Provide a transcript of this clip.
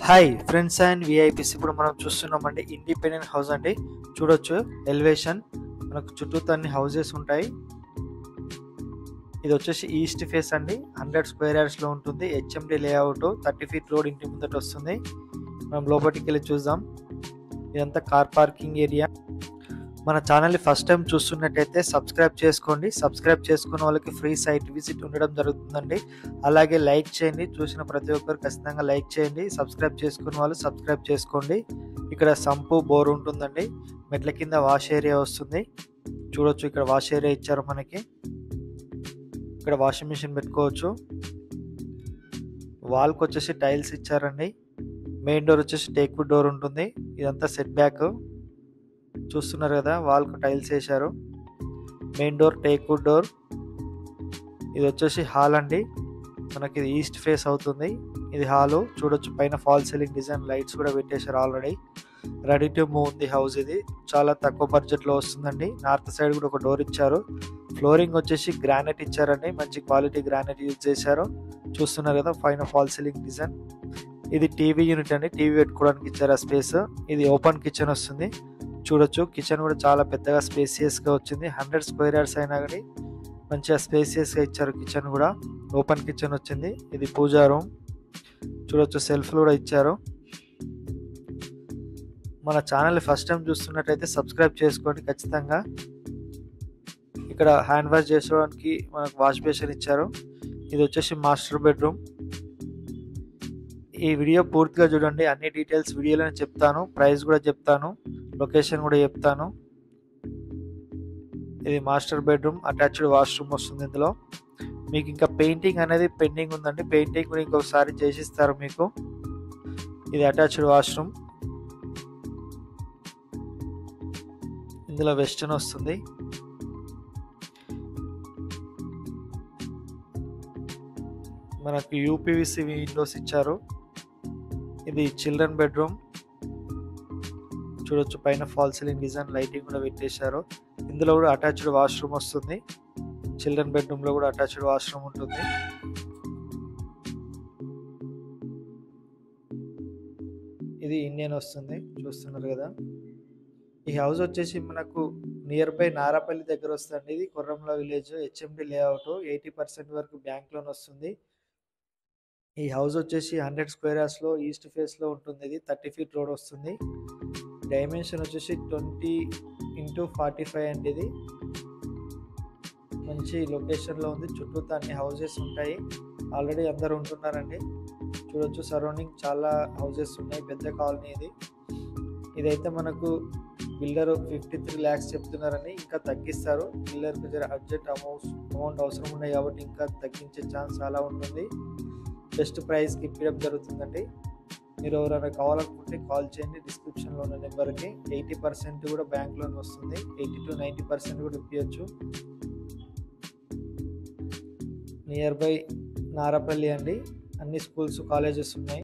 Hi friends and VIPs. ఇప్పుడు మనం చూస్తున్నామండి ఇండిపెండెంట్ హౌస్ అండి. చూడొచ్చు ఎలివేషన్, మనకు చుట్టూ అన్ని హౌసెస్ ఉంటాయి. ఇది వచ్చేసి ఈస్ట్ ఫేస్ అండి. 100 స్క్వేర్ యార్డ్స్ లో ఉంటుంది. హెచ్ఎండి లేఅవుట్, 30 ఫీట్ రోడ్ ఇంటి ముందట వస్తుంది. మనం లోపలికి వెళ్ళి చూద్దాం. ఇదంతా కార్ పార్కింగ్ ఏరియా. మన ఛానల్ని ఫస్ట్ టైం చూస్తున్నట్టయితే సబ్స్క్రైబ్ చేసుకోండి. సబ్స్క్రైబ్ చేసుకున్న వాళ్ళకి ఫ్రీ సైట్ విజిట్ ఉండడం జరుగుతుందండి. అలాగే లైక్ చేయండి. చూసిన ప్రతి ఒక్కరు ఖచ్చితంగా లైక్ చేయండి. సబ్స్క్రైబ్ చేసుకున్న వాళ్ళు సబ్స్క్రైబ్ చేసుకోండి. ఇక్కడ సంపు బోర్ ఉంటుందండి. మెట్ల కింద వాష్ ఏరియా వస్తుంది. చూడొచ్చు, ఇక్కడ వాష్ ఏరియా ఇచ్చారు మనకి. ఇక్కడ వాషింగ్ మిషన్ పెట్టుకోవచ్చు. వాల్కి వచ్చేసి టైల్స్ ఇచ్చారండి. మెయిన్ డోర్ వచ్చేసి టేక్వుడ్ డోర్ ఉంటుంది. ఇదంతా సెట్ బ్యాక్ చూస్తున్నారు కదా, వాల్కు టైల్స్ వేశారు. Main door teakwood door. ఇది వచ్చేసి హాల్ అండి. మనకి ఇది ఈస్ట్ ఫేస్ అవుతుంది. ఇది హాలు. చూడొచ్చు, పైన ఫాల్ సీలింగ్ డిజైన్ లైట్స్ కూడా పెట్టేశారు ఆల్రెడీ. రెడీ టు మూవ్ ఉంది హౌస్. ఇది చాలా తక్కువ బడ్జెట్లో వస్తుందండి. నార్త్ సైడ్ కూడా ఒక డోర్ ఇచ్చారు. ఫ్లోరింగ్ వచ్చేసి గ్రానైట్ ఇచ్చారండి. మంచి క్వాలిటీ గ్రానైట్ యూజ్ చేశారు. చూస్తున్నారు కదా, పైన ఫాల్ సీలింగ్ డిజైన్. ఇది టీవీ యూనిట్ అండి. టీవీ పెట్టుకోవడానికి ఇచ్చారు ఆ స్పేస్. ఇది ఓపెన్ కిచెన్ వస్తుంది. చూడొచ్చు, కిచెన్ కూడా చాలా పెద్దగా స్పేసియస్గా వచ్చింది. 100 స్క్వేర్ యార్డ్స్ అయినా కానీ మంచిగా స్పేసియస్గా ఇచ్చారు. కిచెన్ కూడా ఓపెన్ కిచెన్ వచ్చింది. ఇది పూజా రూమ్. చూడొచ్చు, సెల్ఫ్లు కూడా ఇచ్చారు. మన ఛానల్ ఫస్ట్ టైం చూస్తున్నట్టయితే సబ్స్క్రైబ్ చేసుకోండి ఖచ్చితంగా. ఇక్కడ హ్యాండ్ వాష్ చేసుకోవడానికి మనకు వాష్ బేసిన్ ఇచ్చారు. ఇది వచ్చేసి మాస్టర్ బెడ్రూమ్. ఈ వీడియో పూర్తిగా చూడండి. అన్ని డీటెయిల్స్ వీడియోలోనే చెప్తాను. ప్రైస్ కూడా చెప్తాను. లొకేషన్ కూడా చెప్తాను. ఇది మాస్టర్ బెడ్రూమ్. అటాచ్డ్ వాష్రూమ్ వస్తుంది ఇందులో. మీకు ఇంకా పెయింటింగ్ అనేది పెండింగ్ ఉందండి. పెయింటింగ్ కూడా ఇంకొకసారి చేసిస్తారు మీకు. ఇది అటాచ్డ్ వాష్రూమ్. ఇందులో వెస్టర్న్ వస్తుంది. మనకు యూపీవీసీ విండోస్ ఇచ్చారు. ఇది చిల్డ్రన్ బెడ్రూమ్. చూడొచ్చు, పైన ఫాల్ సీలింగ్ డిజైన్ లైటింగ్ కూడా పెట్టేశారు. ఇందులో కూడా అటాచ్డ్ వాష్రూమ్ వస్తుంది. చిల్డ్రన్ బెడ్రూమ్ లో కూడా అటాచ్డ్ వాష్రూమ్ ఉంటుంది. ఇది ఇండియన్ వస్తుంది. చూస్తున్నారు కదా. ఈ హౌస్ వచ్చేసి మనకు నియర్ బై నారాపల్లి దగ్గర వస్తుంది. ఇది కొర్రంల విలేజ్, హెచ్ఎండి లేఅవుట్. 80% వరకు బ్యాంక్ లోన్ వస్తుంది. ఈ హౌస్ వచ్చేసి 100 స్క్వేర్ యార్డ్స్ లో ఈస్ట్ ఫేస్ లో ఉంటుంది. ఇది 30 ఫీట్ రోడ్ వస్తుంది. డైమెన్షన్ వచ్చేసి 20x45 అండి. ఇది మంచి లొకేషన్లో ఉంది. చుట్టూ అన్ని హౌసెస్ ఉంటాయి. ఆల్రెడీ అందరు ఉంటున్నారండి. చూడొచ్చు, సరౌండింగ్ చాలా హౌసెస్ ఉన్నాయి. పెద్ద కాలనీ ఇది. ఇదైతే మనకు బిల్డర్ 53 lakhs చెప్తున్నారని, ఇంకా తగ్గిస్తారు. బిల్డర్కి జర అర్జెంట్ అమౌంట్ అవసరం ఉన్నాయి కాబట్టి ఇంకా తగ్గించే ఛాన్స్ చాలా ఉంటుంది. బెస్ట్ ప్రైస్కి ఇప్పడం జరుగుతుందండి. మీరు ఎవరైనా కావాలనుకుంటే కాల్ చేయండి. డిస్క్రిప్షన్లో ఉన్న నెంబర్కి. 80% కూడా బ్యాంక్ లోన్ వస్తుంది. 80 to 90% కూడా ఇప్పించచ్చు. నియర్ బై నారాపల్లి అండి. అన్ని స్కూల్స్, కాలేజెస్ ఉన్నాయి.